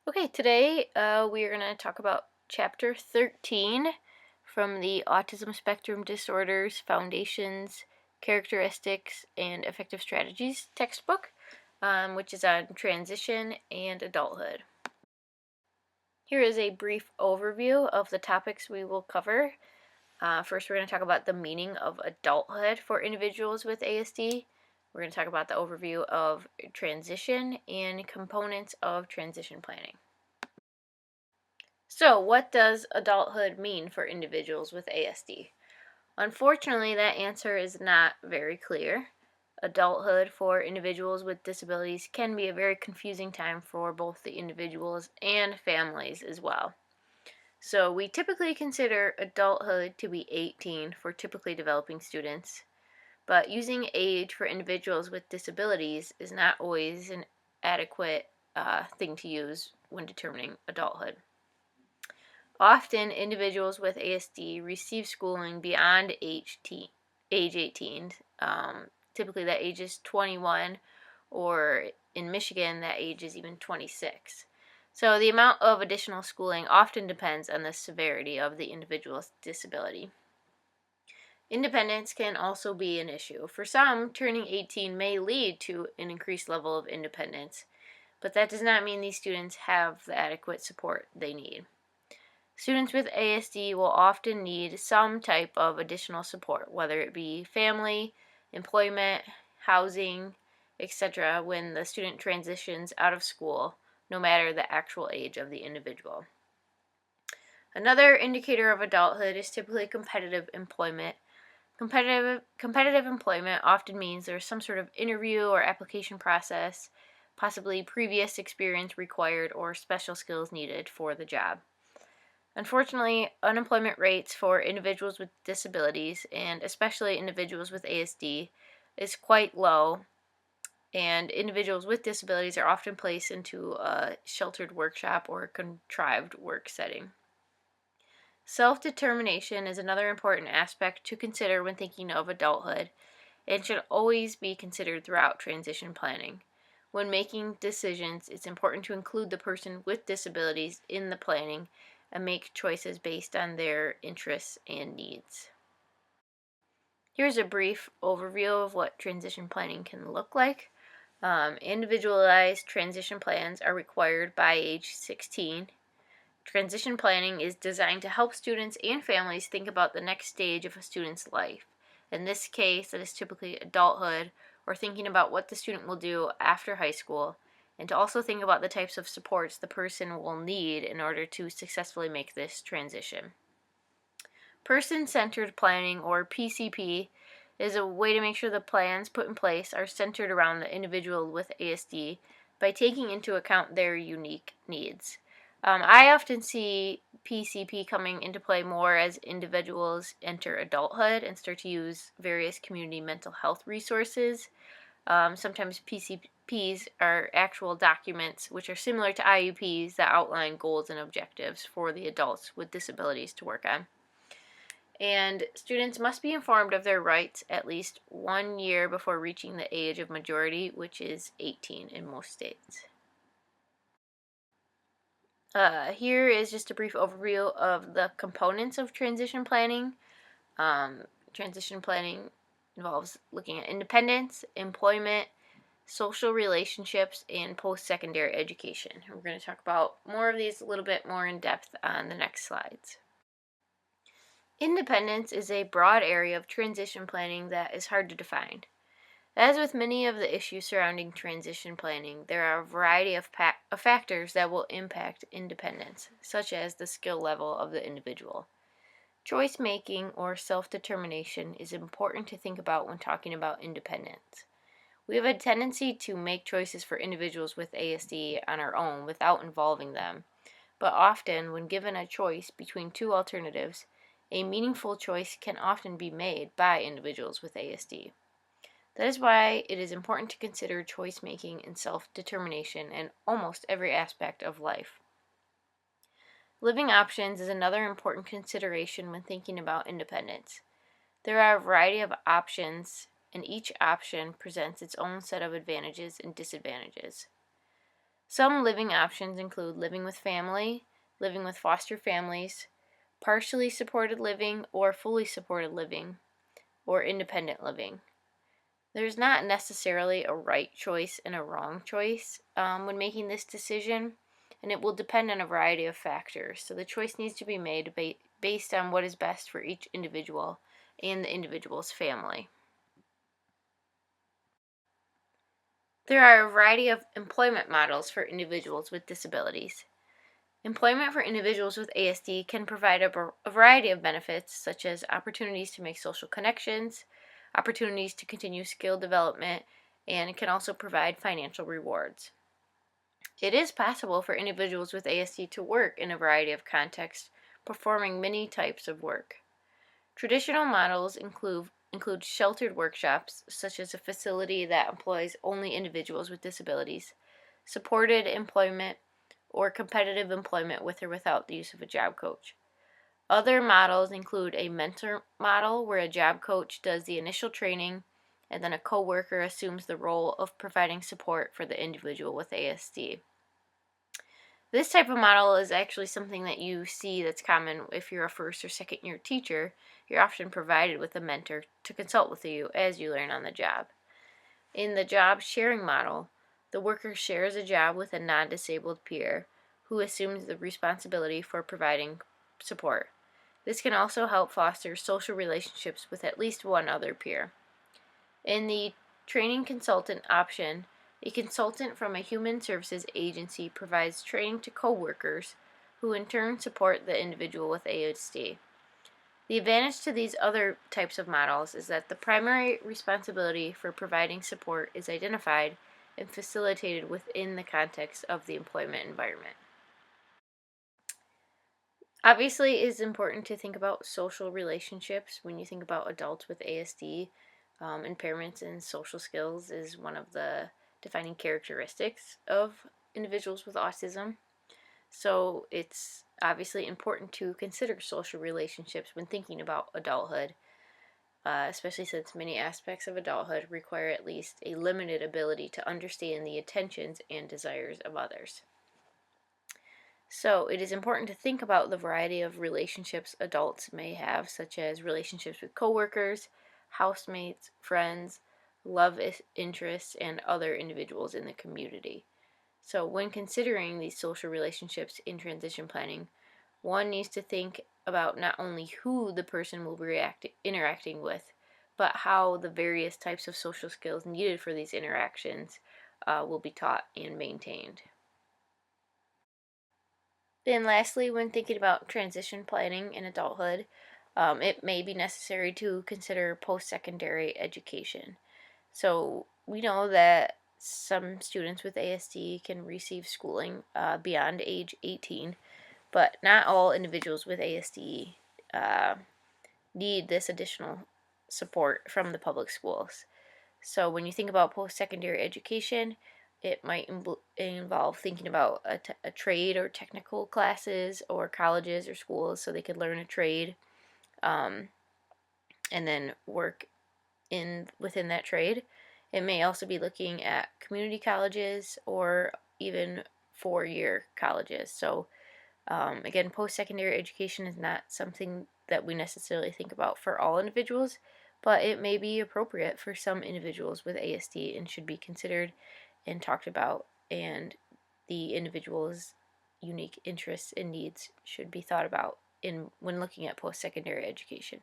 Okay, today we are going to talk about Chapter 13 from the Autism Spectrum Disorders Foundations, Characteristics, and Effective Strategies textbook, which is on transition and adulthood. Here is a brief overview of the topics we will cover. First, we're going to talk about the meaning of adulthood for individuals with ASD. We're going to talk about the overview of transition and components of transition planning. So, what does adulthood mean for individuals with ASD? Unfortunately, that answer is not very clear. Adulthood for individuals with disabilities can be a very confusing time for both the individuals and families as well. So, we typically consider adulthood to be 18 for typically developing students, but using age for individuals with disabilities is not always an adequate thing to use when determining adulthood. Often, individuals with ASD receive schooling beyond age 18. Typically, that age is 21, or in Michigan, that age is even 26. So, the amount of additional schooling often depends on the severity of the individual's disability. Independence can also be an issue. For some, turning 18 may lead to an increased level of independence, but that does not mean these students have the adequate support they need. Students with ASD will often need some type of additional support, whether it be family, employment, housing, etc., when the student transitions out of school, no matter the actual age of the individual. Another indicator of adulthood is typically competitive employment. Competitive employment often means there's some sort of interview or application process, possibly previous experience required or special skills needed for the job. Unfortunately, unemployment rates for individuals with disabilities, and especially individuals with ASD, is quite low, and individuals with disabilities are often placed into a sheltered workshop or contrived work setting. Self-determination is another important aspect to consider when thinking of adulthood, and should always be considered throughout transition planning. When making decisions, it's important to include the person with disabilities in the planning and make choices based on their interests and needs. Here's a brief overview of what transition planning can look like. Individualized transition plans are required by age 16. Transition planning is designed to help students and families think about the next stage of a student's life. In this case, that is typically adulthood, or thinking about what the student will do after high school, and to also think about the types of supports the person will need in order to successfully make this transition. Person-centered planning, or PCP, is a way to make sure the plans put in place are centered around the individual with ASD by taking into account their unique needs. I often see PCP coming into play more as individuals enter adulthood and start to use various community mental health resources. Sometimes PCPs are actual documents which are similar to IEPs that outline goals and objectives for the adults with disabilities to work on. And students must be informed of their rights at least 1 year before reaching the age of majority, which is 18 in most states. Here is just a brief overview of the components of transition planning. Transition planning involves looking at independence, employment, social relationships, and post-secondary education. We're going to talk about more of these a little bit more in depth on the next slides. Independence is a broad area of transition planning that is hard to define. As with many of the issues surrounding transition planning, there are a variety of factors that will impact independence, such as the skill level of the individual. Choice making or self-determination is important to think about when talking about independence. We have a tendency to make choices for individuals with ASD on our own without involving them, but often, when given a choice between two alternatives, a meaningful choice can often be made by individuals with ASD. That is why it is important to consider choice making and self-determination in almost every aspect of life. Living options is another important consideration when thinking about independence. There are a variety of options, and each option presents its own set of advantages and disadvantages. Some living options include living with family, living with foster families, partially supported living or fully supported living, or independent living. There's not necessarily a right choice and a wrong choice when making this decision, and it will depend on a variety of factors. So the choice needs to be made based on what is best for each individual and the individual's family. There are a variety of employment models for individuals with disabilities. Employment for individuals with ASD can provide a variety of benefits, such as opportunities to make social connections, opportunities to continue skill development, and it can also provide financial rewards. It is possible for individuals with ASD to work in a variety of contexts, performing many types of work. Traditional models include sheltered workshops, such as a facility that employs only individuals with disabilities, supported employment, or competitive employment with or without the use of a job coach. Other models include a mentor model where a job coach does the initial training and then a coworker assumes the role of providing support for the individual with ASD. This type of model is actually something that you see that's common if you're a first or second year teacher. You're often provided with a mentor to consult with you as you learn on the job. In the job sharing model, the worker shares a job with a non-disabled peer who assumes the responsibility for providing support. This can also help foster social relationships with at least one other peer. In the training consultant option, a consultant from a human services agency provides training to coworkers who in turn support the individual with ASD. The advantage to these other types of models is that the primary responsibility for providing support is identified and facilitated within the context of the employment environment. Obviously, it is important to think about social relationships when you think about adults with ASD. Impairments in social skills is one of the defining characteristics of individuals with autism. So it's obviously important to consider social relationships when thinking about adulthood, especially since many aspects of adulthood require at least a limited ability to understand the intentions and desires of others. So it is important to think about the variety of relationships adults may have, such as relationships with coworkers, housemates, friends, love interests, and other individuals in the community. So when considering these social relationships in transition planning, one needs to think about not only who the person will be interacting with, but how the various types of social skills needed for these interactions will be taught and maintained. Then lastly, when thinking about transition planning in adulthood, it may be necessary to consider post-secondary education. So we know that some students with ASD can receive schooling beyond age 18, but not all individuals with ASD uh, need this additional support from the public schools. So when you think about post-secondary education, it might involve thinking about a trade or technical classes or colleges or schools so they could learn a trade um, and then work within that trade. It may also be looking at community colleges or even four-year colleges. So again, post-secondary education is not something that we necessarily think about for all individuals, but it may be appropriate for some individuals with ASD and should be considered and talked about, and the individual's unique interests and needs should be thought about in when looking at post-secondary education.